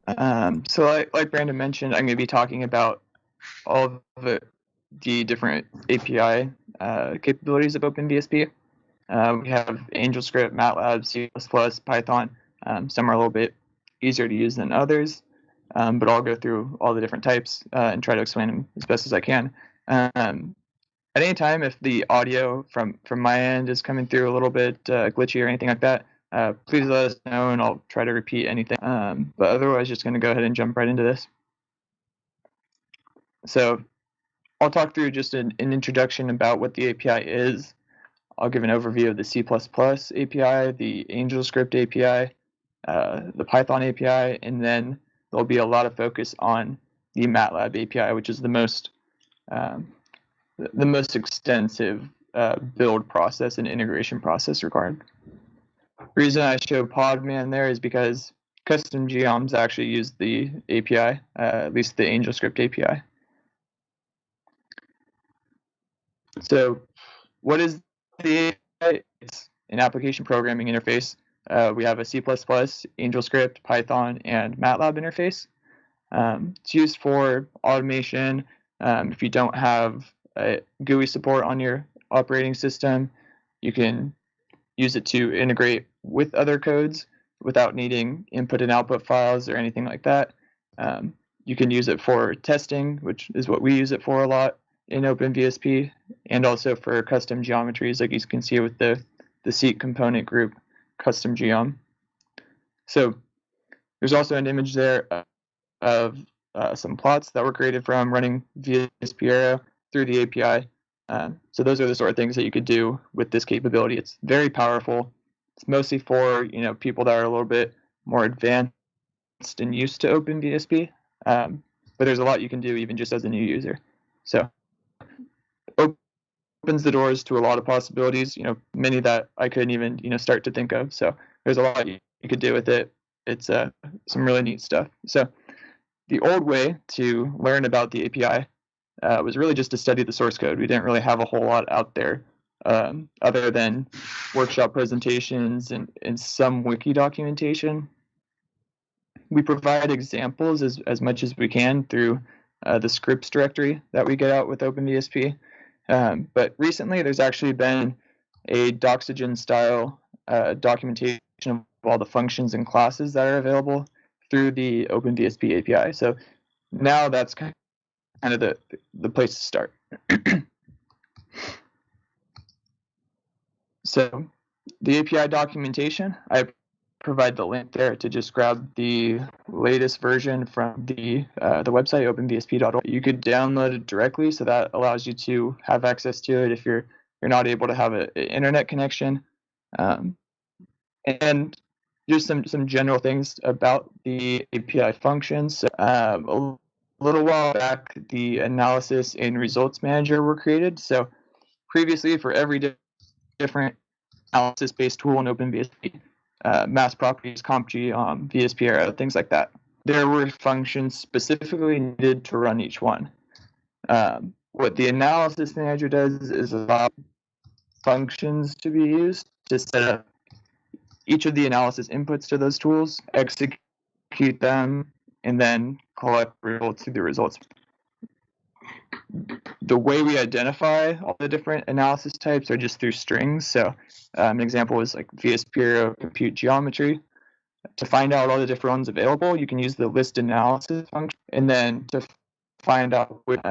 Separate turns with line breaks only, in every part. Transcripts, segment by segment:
So like Brandon mentioned, I'm going to be talking about all of the different API capabilities of OpenVSP. We have AngelScript, MATLAB, C++, Python. Some are a little bit easier to use than others, but I'll go through all the different types and try to explain them as best as I can. At any time, if the audio from my end is coming through a little bit glitchy or anything like that, please let us know and I'll try to repeat anything. But otherwise, just going to go ahead and jump right into this. So I'll talk through just an introduction about what the API is. I'll give an overview of the C++ API, the AngelScript API, the Python API, and then there'll be a lot of focus on the MATLAB API, which is the most extensive build process and integration process required. The reason I show Podman there is because custom geoms actually use the API, at least the AngelScript API. So what is the API? It's an application programming interface. We have a C++, AngelScript, Python, and MATLAB interface. It's used for automation. If you don't have GUI support on your operating system, you can use it to integrate with other codes without needing input and output files or anything like that. You can use it for testing, which is what we use it for a lot in OpenVSP, and also for custom geometries, like you can see with the seat component group custom geom. So there's also an image there of some plots that were created from running VSP Arrow through the API. So those are the sort of things that you could do with this capability. It's very powerful. It's mostly for people that are a little bit more advanced and used to OpenVSP, but there's a lot you can do even just as a new user. So opens the doors to a lot of possibilities, many that I couldn't even start to think of. So there's a lot you could do with it. It's some really neat stuff. So the old way to learn about the API was really just to study the source code. We didn't really have a whole lot out there other than workshop presentations and some wiki documentation. We provide examples as much as we can through the scripts directory that we get out with OpenVSP. But recently, there's actually been a Doxygen style documentation of all the functions and classes that are available through the OpenVSP API. So now that's kind of the place to start. So the API documentation, I provide the link there to just grab the latest version from the website, openvsp.org. You could download it directly, so that allows you to have access to it if you're not able to have an internet connection. And just some general things about the API functions. A little while back, the analysis and results manager were created. So previously, for every different analysis-based tool in OpenVSP, mass properties, CompG, VSP Arrow, things like that, there were functions specifically needed to run each one. What the analysis manager does is allow functions to be used to set up each of the analysis inputs to those tools, execute them, and then collect results through the results. The way we identify all the different analysis types are just through strings. So an example is like VSP Arrow compute geometry. To find out all the different ones available, you can use the list analysis function. And then to find out what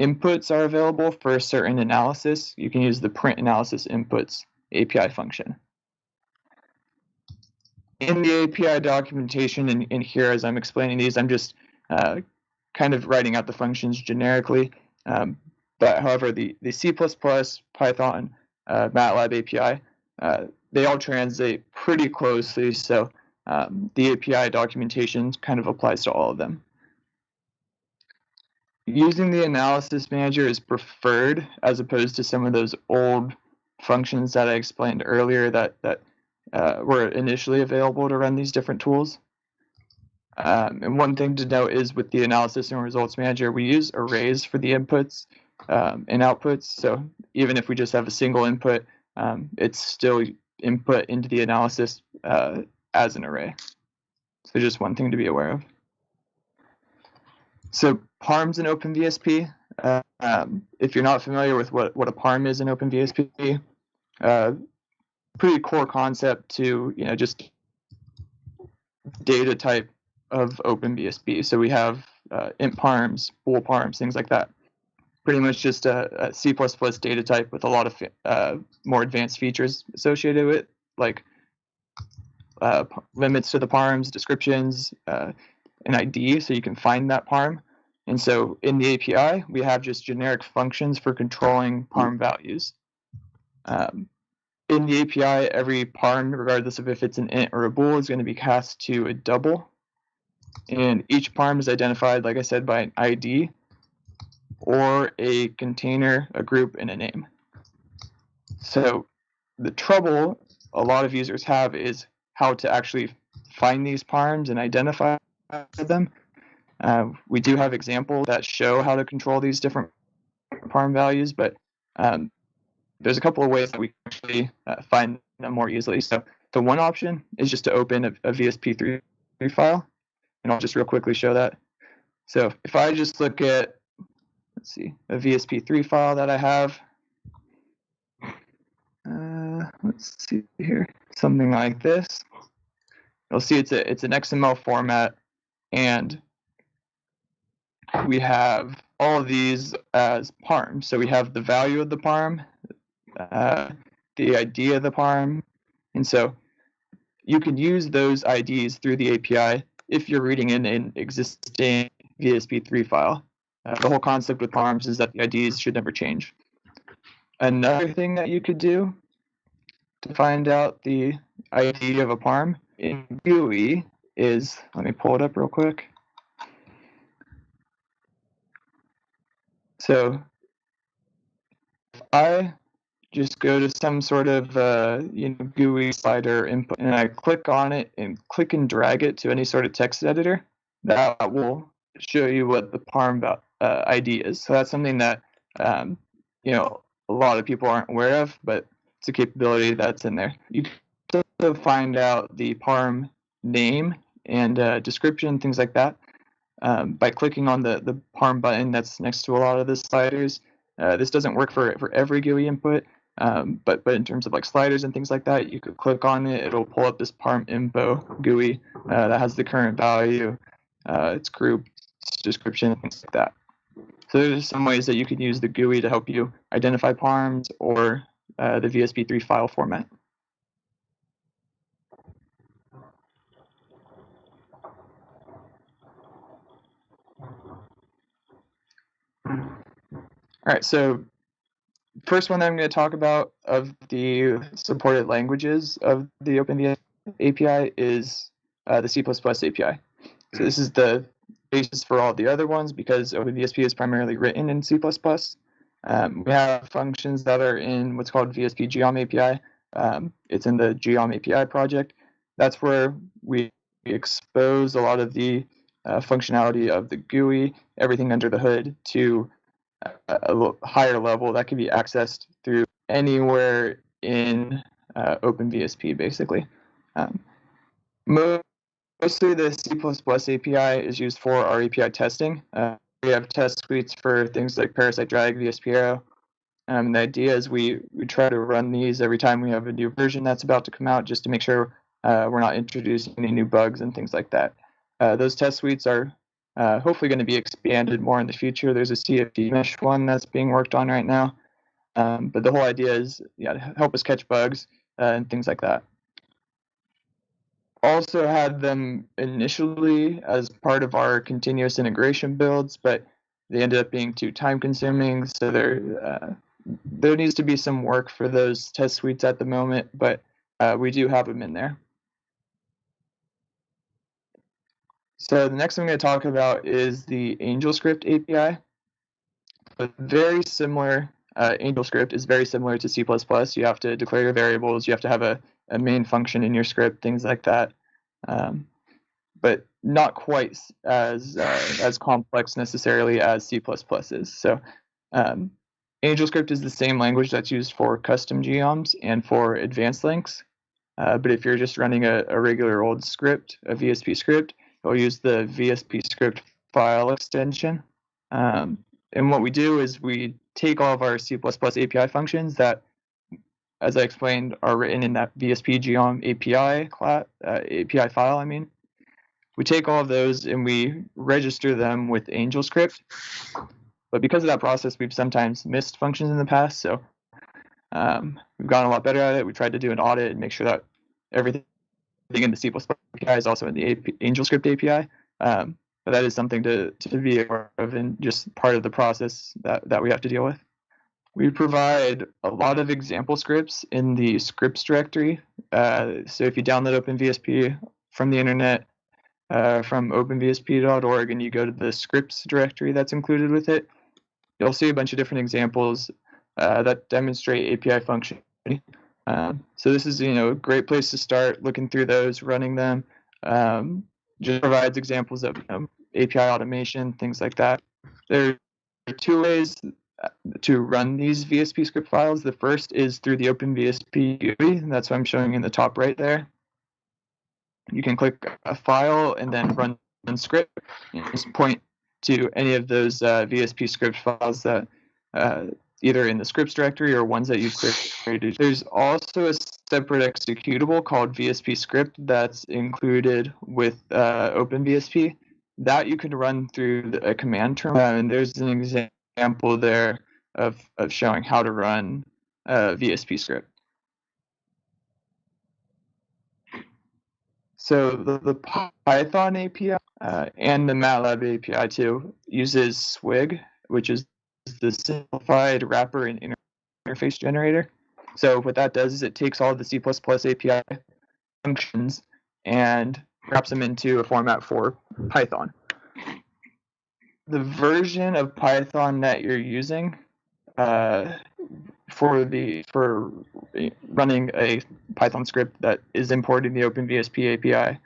inputs are available for a certain analysis, you can use the print analysis inputs API function. In the API documentation, and here as I'm explaining these, I'm just kind of writing out the functions generically. But however, the C++, Python, MATLAB API, they all translate pretty closely. So the API documentation kind of applies to all of them. Using the analysis manager is preferred as opposed to some of those old functions that I explained earlier that were initially available to run these different tools. And one thing to note is with the analysis and results manager, we use arrays for the inputs and outputs. So even if we just have a single input, it's still input into the analysis as an array. So just one thing to be aware of. So parms in OpenVSP. If you're not familiar with what a parm is in OpenVSP, pretty core concept to just data type of OpenVSP. So we have int parms, bool parms, things like that. Pretty much just a C++ data type with a lot of more advanced features associated with it, like limits to the parms, descriptions, an ID so you can find that parm. And so in the API, we have just generic functions for controlling parm values. In the API, every parm, regardless of if it's an int or a bool, is going to be cast to a double. And each parm is identified, like I said, by an ID or a container, a group, and a name. So the trouble a lot of users have is how to actually find these parms and identify them. We do have examples that show how to control these different parm values, but there's a couple of ways that we can actually find them more easily. So the one option is just to open a VSP3 file, and I'll just real quickly show that. So if I just look at, let's see, a VSP3 file that I have, let's see here, something like this. You'll see it's an XML format, and we have all of these as parms. So we have the value of the parm, the ID of the parm, and so you can use those IDs through the API if you're reading in an existing VSP3 file. The whole concept with parms is that the IDs should never change. Another thing that you could do to find out the ID of a parm in GUI is, let me pull it up real quick. So if I just go to some sort of GUI slider input, and I click on it and click and drag it to any sort of text editor, that will show you what the parm ID is. So that's something that a lot of people aren't aware of, but it's a capability that's in there. You can also find out the parm name and description, things like that, by clicking on the parm button that's next to a lot of the sliders. This doesn't work for every GUI input, but in terms of like sliders and things like that, you could click on it. It'll pull up this parm info GUI that has the current value, its group, its description, things like that. So there's some ways that you can use the GUI to help you identify parms or the VSP3 file format. All right, so first one that I'm going to talk about of the supported languages of the OpenVSP API is the C++ API. So this is the basis for all the other ones because OpenVSP is primarily written in C++. We have functions that are in what's called VSP geom API. It's in the geom API project. That's where we expose a lot of the functionality of the GUI, everything under the hood, to a higher level that can be accessed through anywhere in OpenVSP, basically. Mostly the C++ API is used for our API testing. We have test suites for things like Parasite Drag, VSP Arrow. The idea is we try to run these every time we have a new version that's about to come out, just to make sure we're not introducing any new bugs and things like that. Those test suites are hopefully going to be expanded more in the future. There's a CFD mesh one that's being worked on right now. But the whole idea is to help us catch bugs and things like that. Also had them initially as part of our continuous integration builds, but they ended up being too time consuming. So there needs to be some work for those test suites at the moment, but we do have them in there. So the next thing I'm going to talk about is the AngelScript API. Very similar. AngelScript is very similar to C++. You have to declare your variables. You have to have a main function in your script, things like that. But not quite as complex necessarily as C++ is. So AngelScript is the same language that's used for custom geoms and for advanced links. But if you're just running a regular old script, a VSP script, you'll use the VSP script file extension. And what we do is we take all of our C++ API functions that, as I explained, are written in that VSP geom API API file. We take all of those and we register them with AngelScript. But because of that process, we've sometimes missed functions in the past. So we've gotten a lot better at it. We tried to do an audit and make sure that everything in the C++ API is also in the AngelScript API. But that is something to be aware of and just part of the process that we have to deal with. We provide a lot of example scripts in the scripts directory. So if you download OpenVSP from the internet, from openvsp.org, and you go to the scripts directory that's included with it, you'll see a bunch of different examples that demonstrate API functionality. So this is a great place to start looking through those, running them. Just provides examples of API automation, things like that. There are two ways to run these VSP script files. The first is through the OpenVSP GUI, and that's what I'm showing in the top right there. You can click a file and then run script. You just point to any of those VSP script files that either in the scripts directory or ones that you've created. There's also a separate executable called VSP script that's included with OpenVSP that you can run through a command terminal. And there's an example there of showing how to run a VSP script. So the Python API and the MATLAB API too uses SWG, which is the simplified wrapper and interface generator. So what that does is it takes all of the C++ API functions and wraps them into a format for Python. The version of Python that you're using for running a Python script that is importing the OpenVSP API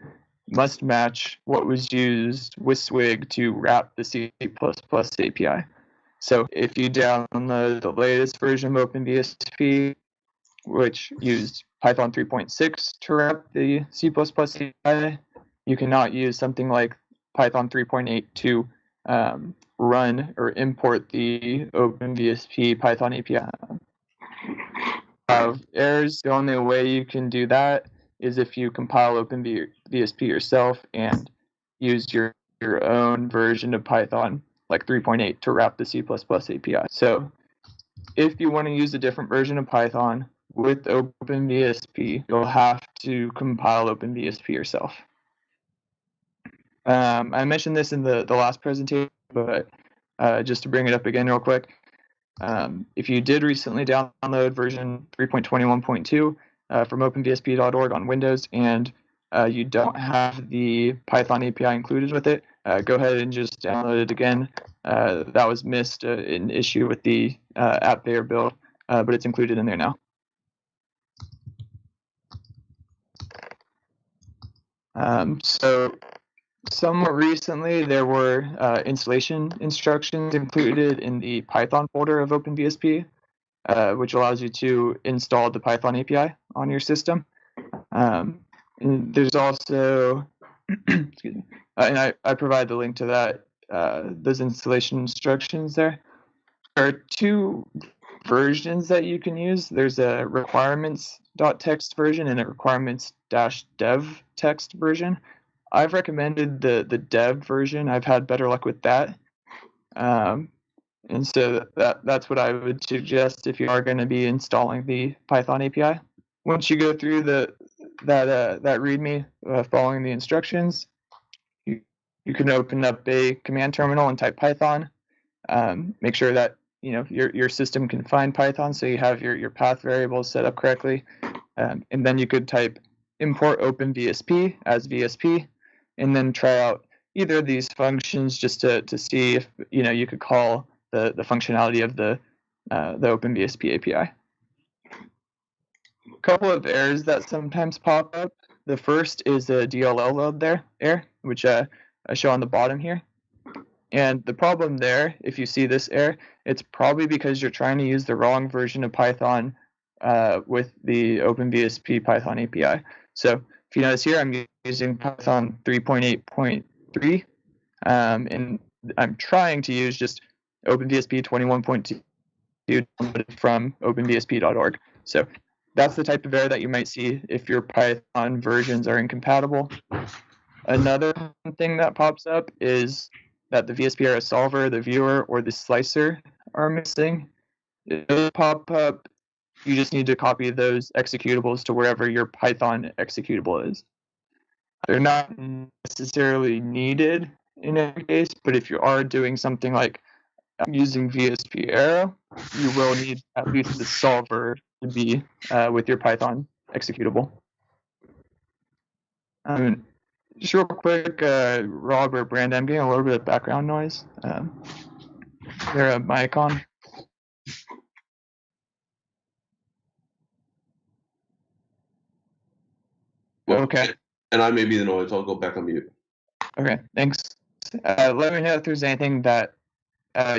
must match what was used with SWG to wrap the C++ API. So if you download the latest version of OpenVSP, which used Python 3.6 to wrap the C++ API, you cannot use something like Python 3.8 to run or import the OpenVSP Python API. Errors, the only way you can do that is if you compile OpenVSP yourself and use your own version of Python, like 3.8, to wrap the C++ API. So if you want to use a different version of Python with OpenVSP, you'll have to compile OpenVSP yourself. I mentioned this in the last presentation, but just to bring it up again real quick, if you did recently download version 3.21.2 from openvsp.org on Windows and you don't have the Python API included with it, go ahead and just download it again. That was missed, an issue with the app layer build, but it's included in there now. So somewhat recently, there were installation instructions included in the Python folder of OpenVSP, which allows you to install the Python API on your system. And there's also, excuse me, and I provide the link to that, those installation instructions there. There are two versions that you can use. There's a requirements.txt version and a requirements-dev text version. I've recommended the dev version. I've had better luck with that. And so that's what I would suggest if you are going to be installing the Python API. Once you go through that README following the instructions, you can open up a command terminal and type Python. Make sure that your system can find Python, so you have your path variables set up correctly. And then you could type import OpenVSP as VSP, and then try out either of these functions just to see if you could call the functionality of the OpenVSP API. A couple of errors that sometimes pop up. The first is a DLL load error, which I show on the bottom here. And the problem there, if you see this error, it's probably because you're trying to use the wrong version of Python with the OpenVSP Python API. So if you notice here, I'm using Python 3.8.3, and I'm trying to use just OpenVSP 21.2 from openvsp.org. So that's the type of error that you might see if your Python versions are incompatible. Another thing that pops up is that the VSP error solver, the viewer, or the slicer are missing. It'll pop up. You just need to copy those executables to wherever your Python executable is. They're not necessarily needed in every case, but if you are doing something like using VSP arrow, you will need at least the solver to be with your Python executable. Just real quick, Rob or Brandon, I'm getting a little bit of background noise. Is there a mic on?
Well, okay. And I may be the noise. I'll go back on mute.
Okay, thanks. Let me know if there's anything that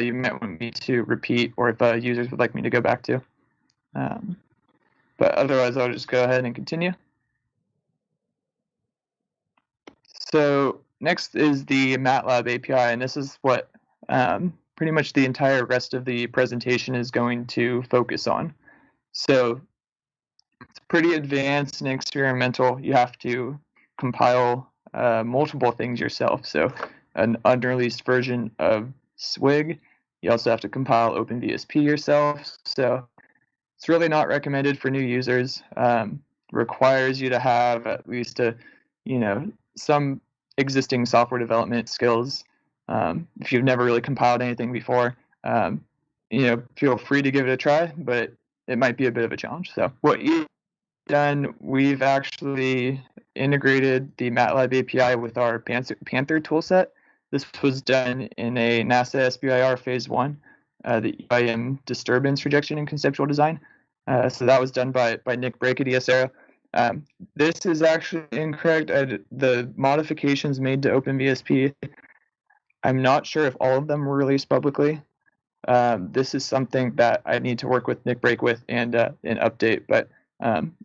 you might want me to repeat, or if users would like me to go back to. But otherwise, I'll just go ahead and continue. So next is the MATLAB API, and this is what pretty much the entire rest of the presentation is going to focus on. So it's pretty advanced and experimental. You have to compile multiple things yourself. So an unreleased version of Swig. You also have to compile OpenVSP yourself. So it's really not recommended for new users. Requires you to have at least some existing software development skills. If you've never really compiled anything before, feel free to give it a try, but it might be a bit of a challenge. So what you've done, we've actually integrated the MATLAB API with our Panther toolset. This was done in a NASA SBIR Phase 1, the EIM disturbance rejection and conceptual design. So that was done by Nick Brake at ESAero. This is actually incorrect. The modifications made to OpenVSP, I'm not sure if all of them were released publicly. This is something that I need to work with Nick Brake with and update, but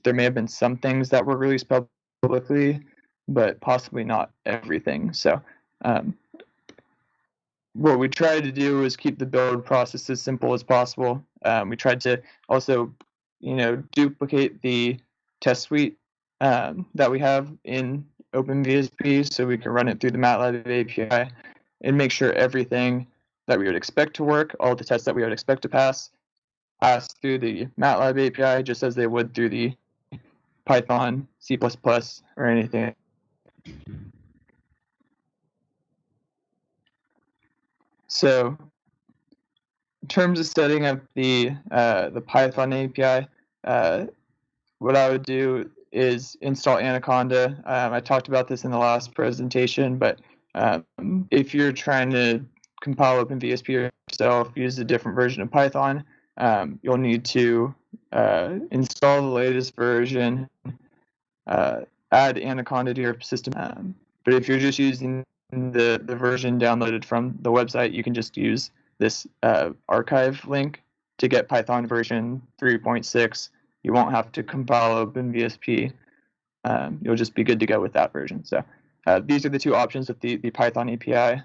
there may have been some things that were released publicly, but possibly not everything. So what we tried to do is keep the build process as simple as possible. We tried to also, duplicate the test suite that we have in OpenVSP so we can run it through the MATLAB API and make sure everything that we would expect to work, all the tests that we would expect to pass through the MATLAB API just as they would through the Python, C++, or anything. So in terms of setting up the Python API, what I would do is install Anaconda. I talked about this in the last presentation, but if you're trying to compile OpenVSP yourself, use a different version of Python, you'll need to install the latest version, add Anaconda to your system. But if you're just using the version downloaded from the website, you can just use this archive link to get Python version 3.6. You won't have to compile OpenVSP. You'll just be good to go with that version. So these are the two options with the Python API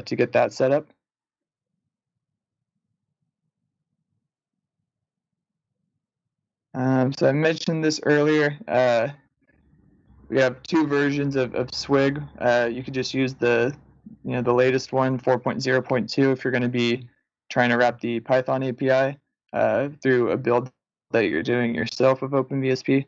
to get that set up. So I mentioned this earlier. We have two versions of Swig. You could just use the latest one, 4.0.2, if you're going to be trying to wrap the Python API through a build that you're doing yourself of OpenVSP.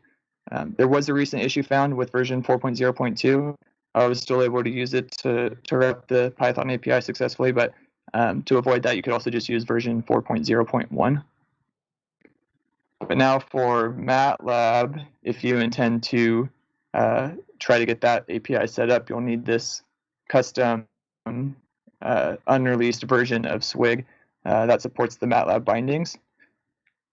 There was a recent issue found with version 4.0.2. I was still able to use it to wrap the Python API successfully, but to avoid that, you could also just use version 4.0.1. But now for MATLAB, if you intend to try to get that API set up, you'll need this custom unreleased version of Swig that supports the MATLAB bindings.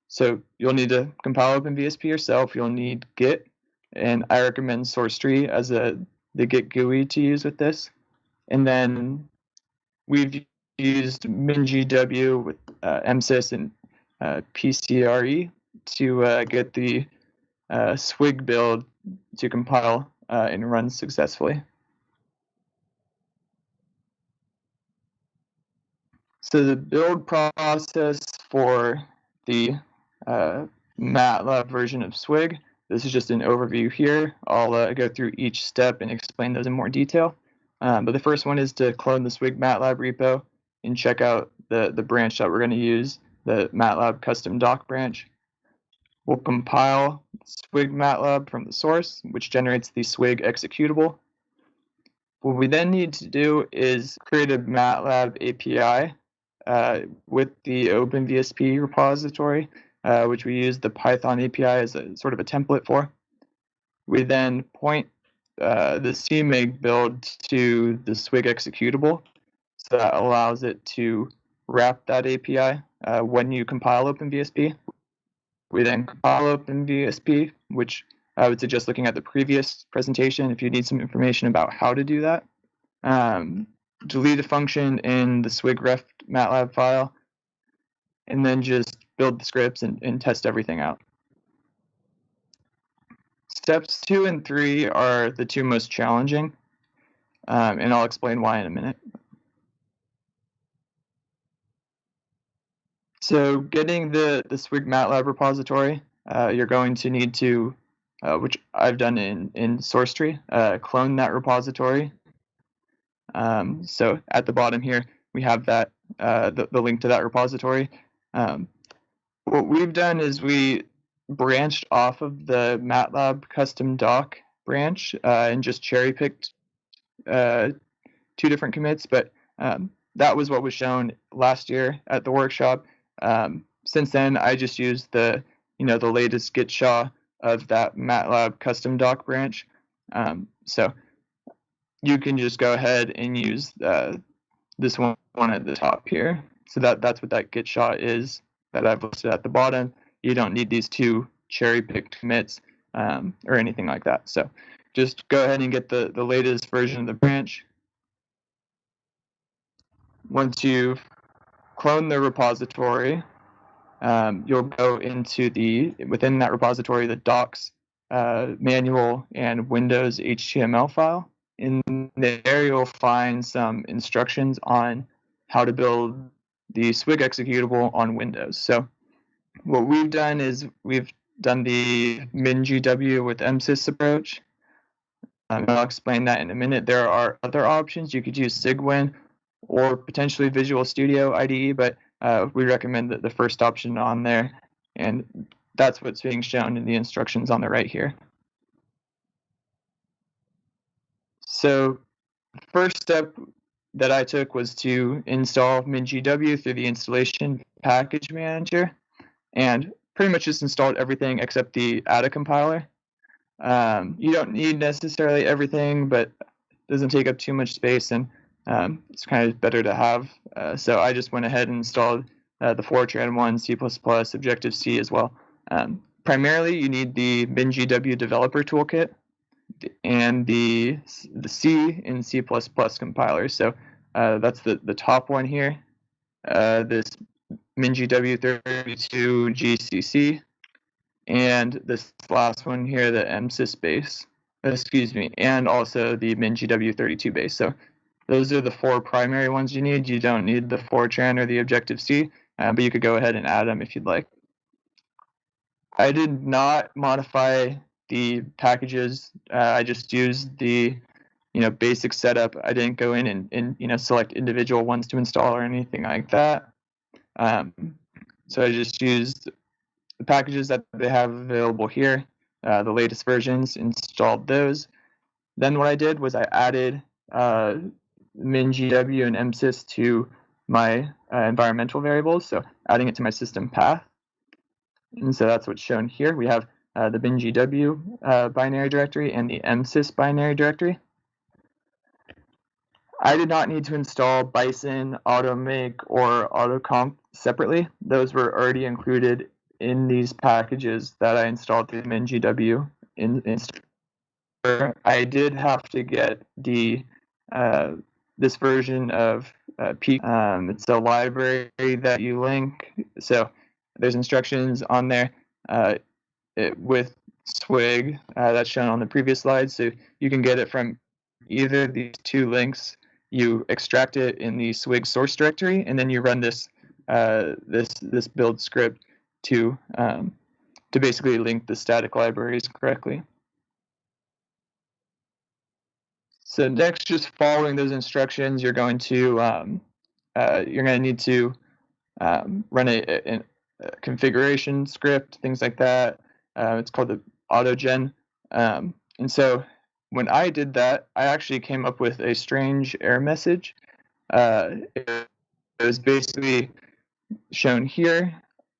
So you'll need to compile OpenVSP yourself. You'll need Git, and I recommend source3 as the Git GUI to use with this. And then we've used MinGW with MSys and PCRE to get the swig build to compile and run successfully. So the build process for the MATLAB version of Swig, this is just an overview here. I'll go through each step and explain those in more detail. But the first one is to clone the Swig MATLAB repo and check out the branch that we're going to use, the MATLAB custom doc branch. We'll compile Swig MATLAB from the source, which generates the Swig executable. What we then need to do is create a MATLAB API with the OpenVSP repository, which we use the Python API as a sort of a template for. We then point the CMake build to the Swig executable, so that allows it to wrap that API when you compile OpenVSP. We then compile OpenVSP, which I would suggest looking at the previous presentation if you need some information about how to do that. Delete a function in the Swig ref MATLAB file, and then just build the scripts and test everything out. Steps 2 and 3 are the two most challenging, and I'll explain why in a minute. So getting the Swig MATLAB repository, you're going to need to, which I've done in SourceTree, clone that repository. So at the bottom here, we have that the link to that repository. What we've done is we branched off of the MATLAB custom doc branch and just cherry picked 2 different commits, but that was what was shown last year at the workshop. Since then, I just used the latest git SHA of that MATLAB custom doc branch. So you can just go ahead and use this one at the top here. So that's what that git SHA is that I've listed at the bottom. You don't need these 2 cherry-picked commits or anything like that. So just go ahead and get the latest version of the branch. Once you've cloned the repository, you'll go into within that repository, the docs manual and Windows HTML file. In there, you'll find some instructions on how to build the Swig executable on Windows. So what we've done is we've done the MinGW with MSys approach. I'll explain that in a minute. There are other options. You could use Cygwin or potentially Visual Studio IDE, but we recommend the first option on there, and that's what's being shown in the instructions on the right here. So the first step that I took was to install MinGW through the installation package manager, and pretty much just installed everything except the ADA compiler. You don't need necessarily everything, but it doesn't take up too much space, and it's kind of better to have. So I just went ahead and installed the Fortran 1, C++, Objective-C as well. Primarily, you need the MinGW developer toolkit and the C and C++ compilers. So that's the top one here, this MinGW32 GCC, and this last one here, the MSys base, and also the MinGW32 base. So those are the 4 primary ones you need. You don't need the Fortran or the Objective-C, but you could go ahead and add them if you'd like. I did not modify the packages. I just used the basic setup. I didn't go in and select individual ones to install or anything like that. So I just used the packages that they have available here, the latest versions, installed those. Then what I did was I added MinGW and MSys to my environmental variables, so adding it to my system path. And so that's what's shown here. We have the MinGW binary directory and the MSys binary directory. I did not need to install Bison, AutoMake, or AutoComp separately. Those were already included in these packages that I installed through MinGW. I did have to get the this version of Peak. It's a library that you link. So there's instructions on there with Swig that's shown on the previous slide. So you can get it from either of these two links. You extract it in the Swig source directory, and then you run this this build script to basically link the static libraries correctly. So next, just following those instructions, you're going to need to run a configuration script, things like that. It's called the autogen. And so when I did that, I actually came up with a strange error message. It was basically shown here.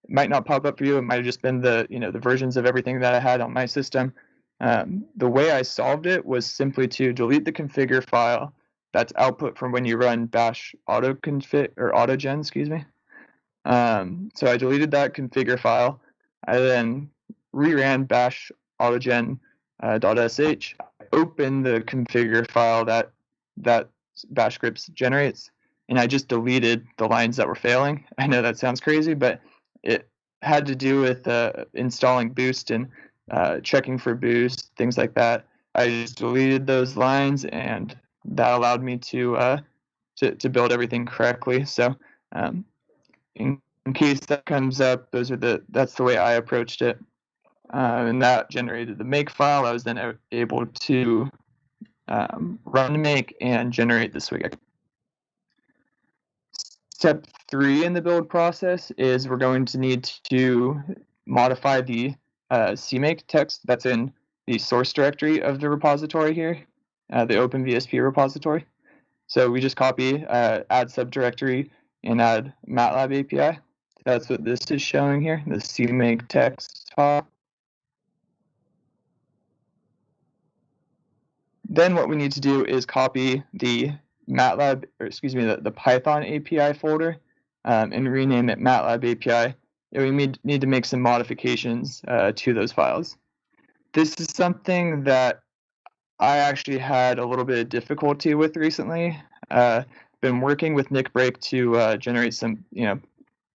It might not pop up for you. It might have just been the the versions of everything that I had on my system. The way I solved it was simply to delete the configure file that's output from when you run bash autoconfig or autogen, excuse me. So I deleted that configure file. I then reran bash autogen .sh. I opened the configure file that bash script generates, and I just deleted the lines that were failing. I know that sounds crazy, but it had to do with installing Boost and checking for Boost, things like that. I just deleted those lines, and that allowed me to build everything correctly. So in case that comes up, that's the way I approached it, and that generated the make file. I was then able to run make and generate the Swig. Step 3 in the build process is we're going to need to modify the CMake text that's in the source directory of the repository here, the OpenVSP repository. So we just copy add subdirectory and add MATLAB API. That's what this is showing here, the CMake text file. Then what we need to do is copy the MATLAB, or excuse me, the Python API folder and rename it MATLAB API. And we need to make some modifications to those files. This is something that I actually had a little bit of difficulty with recently. Been working with Nick Brake to generate some,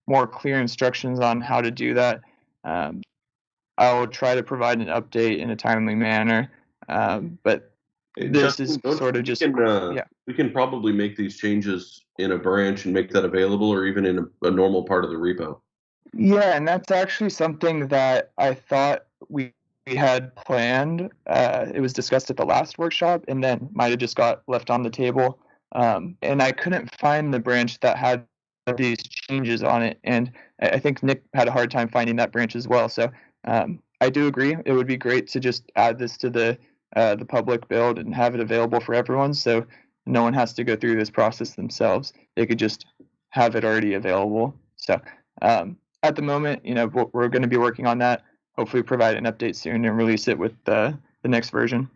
more clear instructions on how to do that. I will try to provide an update in a timely manner, but this is sort of just
we can probably make these changes in a branch and make that available, or even in a normal part of the repo.
Yeah, and that's actually something that I thought we had planned. It was discussed at the last workshop, and then might have just got left on the table. And I couldn't find the branch that had these changes on it, and I think Nick had a hard time finding that branch as well. So I do agree. It would be great to just add this to the public build and have it available for everyone, so no one has to go through this process themselves. They could just have it already available. So at the moment, we're going to be working on that. Hopefully provide an update soon and release it with the next version.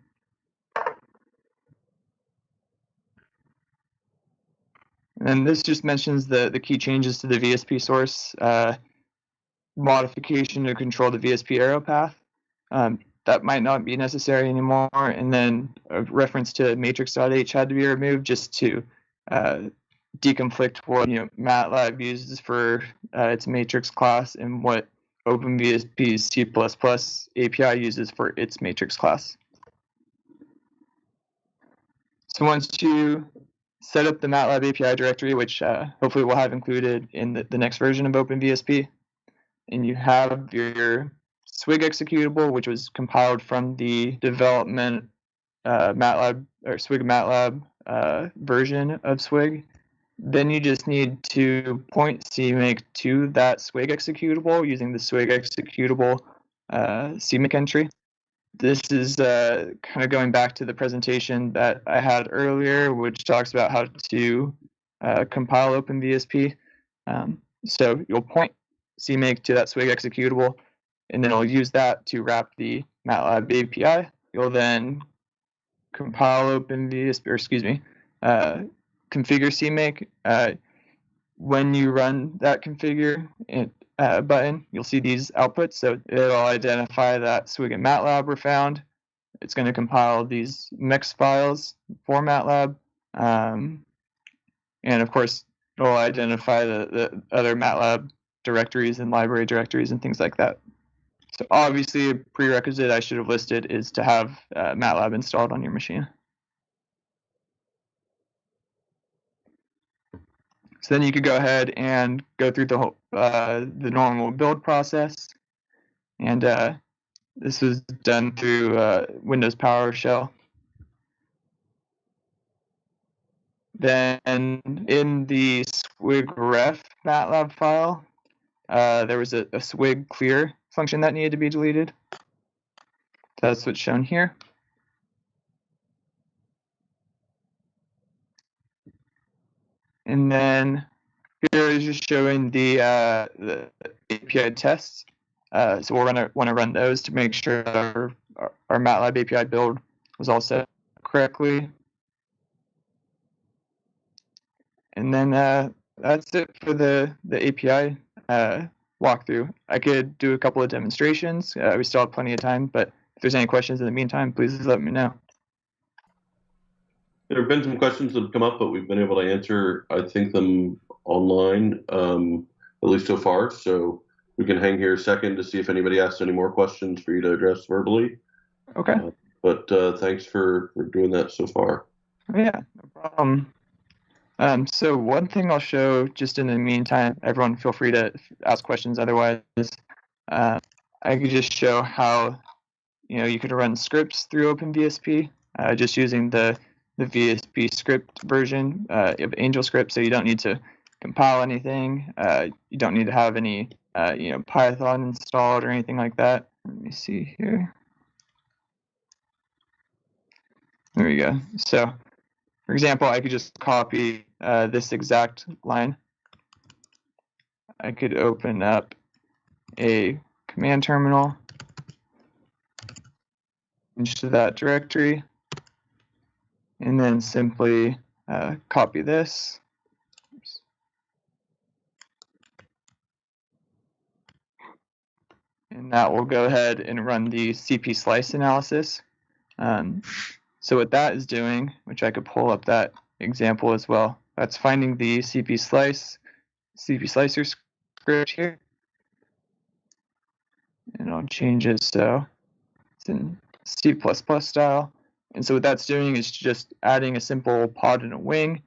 And this just mentions the key changes to the VSP source, modification to control the VSP arrow path. That might not be necessary anymore. And then a reference to matrix.h had to be removed just to deconflict what MATLAB uses for its matrix class and what OpenVSP's C++ API uses for its matrix class. So once you set up the MATLAB API directory, which hopefully we'll have included in the next version of OpenVSP, and you have your Swig executable, which was compiled from the development MATLAB or Swig MATLAB version of Swig, then you just need to point CMake to that Swig executable using the Swig executable CMake entry. This is kind of going back to the presentation that I had earlier, which talks about how to compile OpenVSP. So you'll point CMake to that Swig executable, and then it'll use that to wrap the MATLAB API. You'll then compile OpenVSP, or excuse me, configure CMake. When you run that configure button, you'll see these outputs. So it'll identify that Swig and MATLAB were found. It's going to compile these MEX files for MATLAB. And of course, it'll identify the other MATLAB directories and library directories and things like that. So obviously a prerequisite I should have listed is to have MATLAB installed on your machine. So then you could go ahead and go through the whole, the normal build process. And this was done through Windows PowerShell. Then in the swig.ref MATLAB file, there was a swig clear function that needed to be deleted. That's what's shown here. And then here is just showing the API tests. So we're going to want to run those to make sure that our MATLAB API build was all set correctly. And then that's it for the API walkthrough. I could do a couple of demonstrations. We still have plenty of time, but if there's any questions in the meantime, please let me know.
There have been some questions that have come up, but we've been able to answer, I think, them online, at least so far. So we can hang here a second to see if anybody asks any more questions for you to address verbally.
Okay.
But thanks for doing that so far.
Yeah, no problem. So one thing I'll show just in the meantime, everyone feel free to ask questions otherwise, I could just show how you could run scripts through OpenVSP just using the VSP script version of AngelScript, so you don't need to compile anything. You don't need to have any Python installed or anything like that. Let me see here. There we go. So for example, I could just copy this exact line. I could open up a command terminal into that directory, and then simply copy this. Oops. And that will go ahead and run the CP slice analysis. So what that is doing, which I could pull up that example as well, that's finding the CP slicer script here. And I'll change it so it's in C++ style. And so what that's doing is just adding a simple pod and a wing,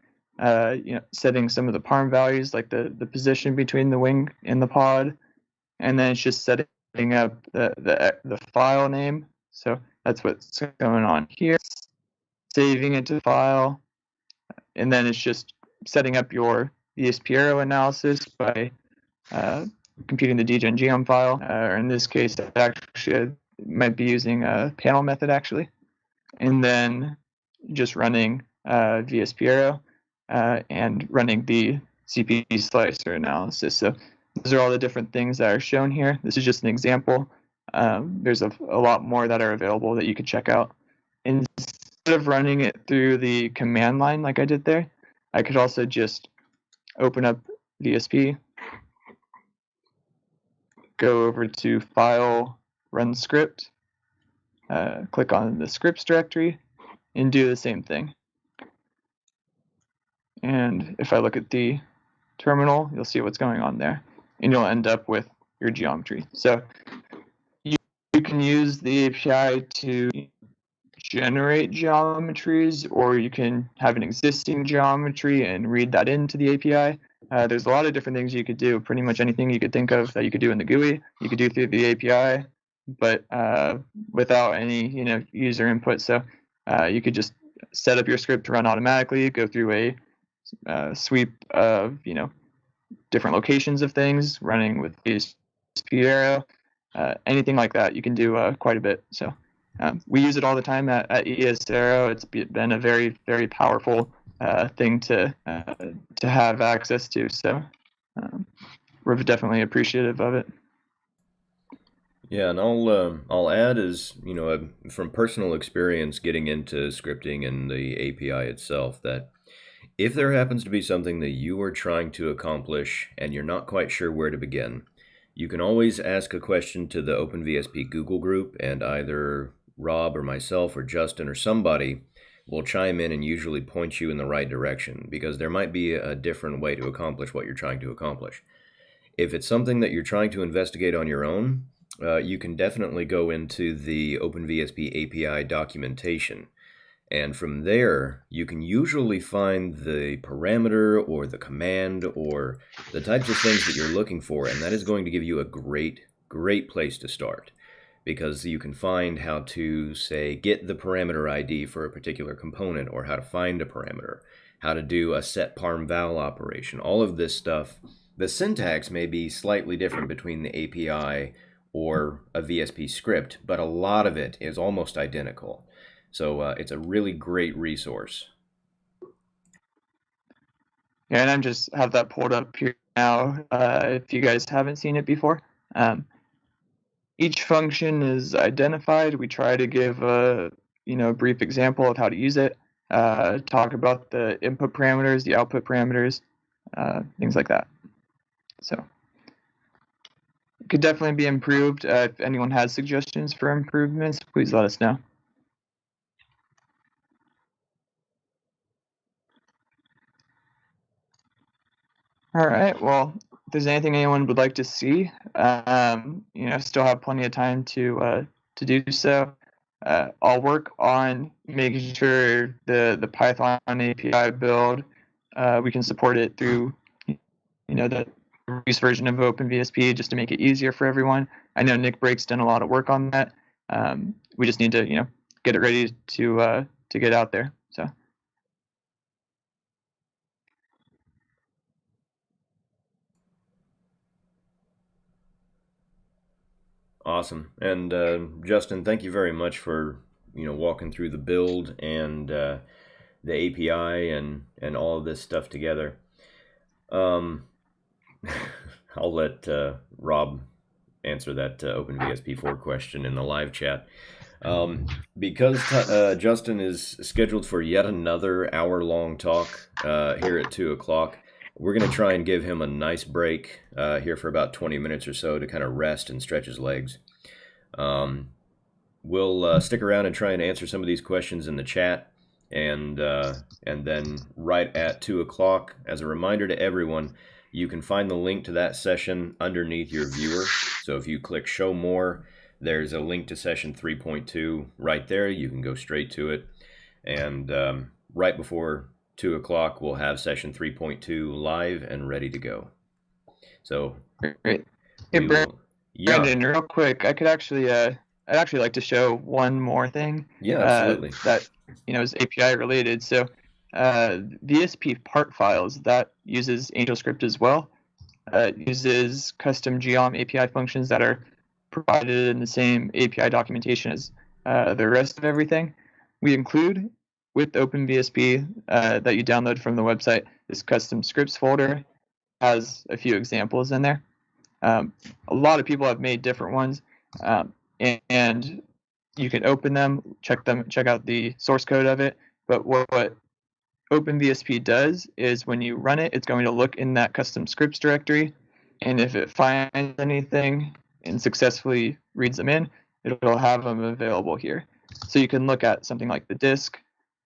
setting some of the parm values, like the position between the wing and the pod, and then it's just setting up the file name. So that's what's going on here. Saving it to the file, and then it's just setting up your VSP arrow analysis by computing the dgen geom file, or in this case, actually might be using a panel method actually, and then just running VSP arrow and running the CP slicer analysis. So those are all the different things that are shown here. This is just an example. There's a lot more that are available that you could check out. Instead of running it through the command line like I did there, I could also just open up VSP, go over to File, Run Script, click on the scripts directory, and do the same thing. And if I look at the terminal, you'll see what's going on there, and you'll end up with your geometry. So you can use the API to generate geometries, or you can have an existing geometry and read that into the API. There's a lot of different things you could do. Pretty much anything you could think of that you could do in the GUI, you could do through the API, but without any user input. So you could just set up your script to run automatically, go through a sweep of different locations of things, running with VSP arrow, anything like that. You can do quite a bit. So we use it all the time at ESAero. It's been a very, very powerful thing to have access to. So we're definitely appreciative of it.
Yeah, and I'll add is from personal experience getting into scripting and the API itself, that if there happens to be something that you are trying to accomplish and you're not quite sure where to begin, you can always ask a question to the OpenVSP Google group, and either Rob or myself or Justin or somebody will chime in and usually point you in the right direction, because there might be a different way to accomplish what you're trying to accomplish. If it's something that you're trying to investigate on your own, you can definitely go into the OpenVSP API documentation. And from there, you can usually find the parameter or the command or the types of things that you're looking for. And that is going to give you a great place to start, because you can find how to, say, get the parameter ID for a particular component, or how to find a parameter, how to do a set parm val operation, all of this stuff. The syntax may be slightly different between the API or a VSP script, but a lot of it is almost identical. So it's a really great resource.
Yeah, and I'm just have that pulled up here now. If you guys haven't seen it before, each function is identified. We try to give a brief example of how to use it. Talk about the input parameters, the output parameters, things like that. So it could definitely be improved. If anyone has suggestions for improvements, please let us know. All right. Well, if there's anything anyone would like to see, still have plenty of time to do so. I'll work on making sure the Python API build we can support it through the release version of OpenVSP, just to make it easier for everyone. I know Nick Brake's done a lot of work on that. We just need to get it ready to get out there. So.
Awesome. And Justin, thank you very much for walking through the build and the API and all of this stuff together. I'll let Rob answer that OpenVSP4 question in the live chat. Because Justin is scheduled for yet another hour-long talk here at 2 o'clock, we're going to try and give him a nice break here for about 20 minutes or so to kind of rest and stretch his legs. We'll stick around and try and answer some of these questions in the chat, and then right at 2 o'clock, as a reminder to everyone, you can find the link to that session underneath your viewer. So if you click Show More, there's a link to session 3.2 right there. You can go straight to it. And right before 2 o'clock, we'll have session 3.2 live and ready to go. So,
great. Hey, Brandon, real quick, I'd actually like to show one more thing.
Yeah, absolutely.
That is API related. So, VSP part files that uses AngelScript as well. Uses custom geom API functions that are provided in the same API documentation as the rest of everything. We include with OpenVSP that you download from the website, this custom scripts folder has a few examples in there. A lot of people have made different ones, and you can open them, check out the source code of it. But what OpenVSP does is when you run it, it's going to look in that custom scripts directory, and if it finds anything and successfully reads them in, it'll have them available here. So you can look at something like the disk.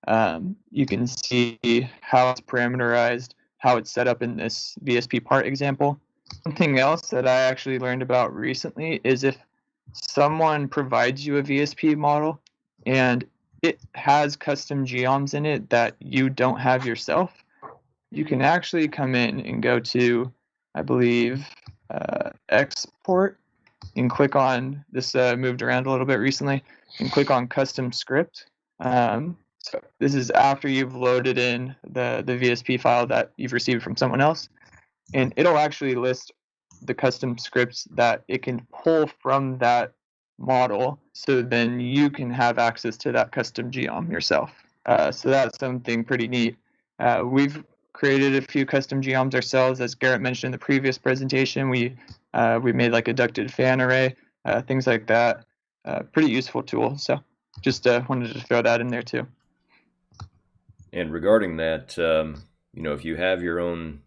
You can see how it's parameterized, how it's set up in this VSP part example. Something else that I actually learned about recently is if someone provides you a VSP model and it has custom geoms in it that you don't have yourself, you can actually come in and go to, I believe, export, and click on this. Moved around a little bit recently, and click on custom script. So this is after you've loaded in the VSP file that you've received from someone else, and it'll actually list the custom scripts that it can pull from that model, so then you can have access to that custom geom yourself. So that's something pretty neat. We've created a few custom geoms ourselves, as Garrett mentioned in the previous presentation. We made like a ducted fan array, things like that. Pretty useful tool. So just wanted to throw that in there too.
And regarding that, if you have your own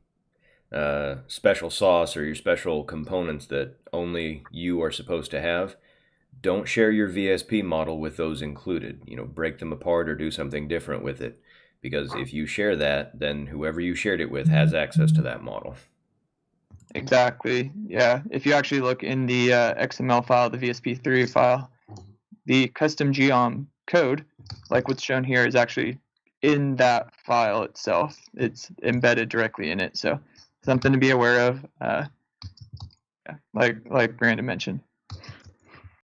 special sauce or your special components that only you are supposed to have, don't share your VSP model with those included. Break them apart or do something different with it. Because if you share that, then whoever you shared it with has access to that model.
Exactly. Yeah. If you actually look in the XML file, the VSP3 file, the custom geom code, like what's shown here, is actually in that file itself. It's embedded directly in it. So something to be aware of. Yeah, like Brandon mentioned.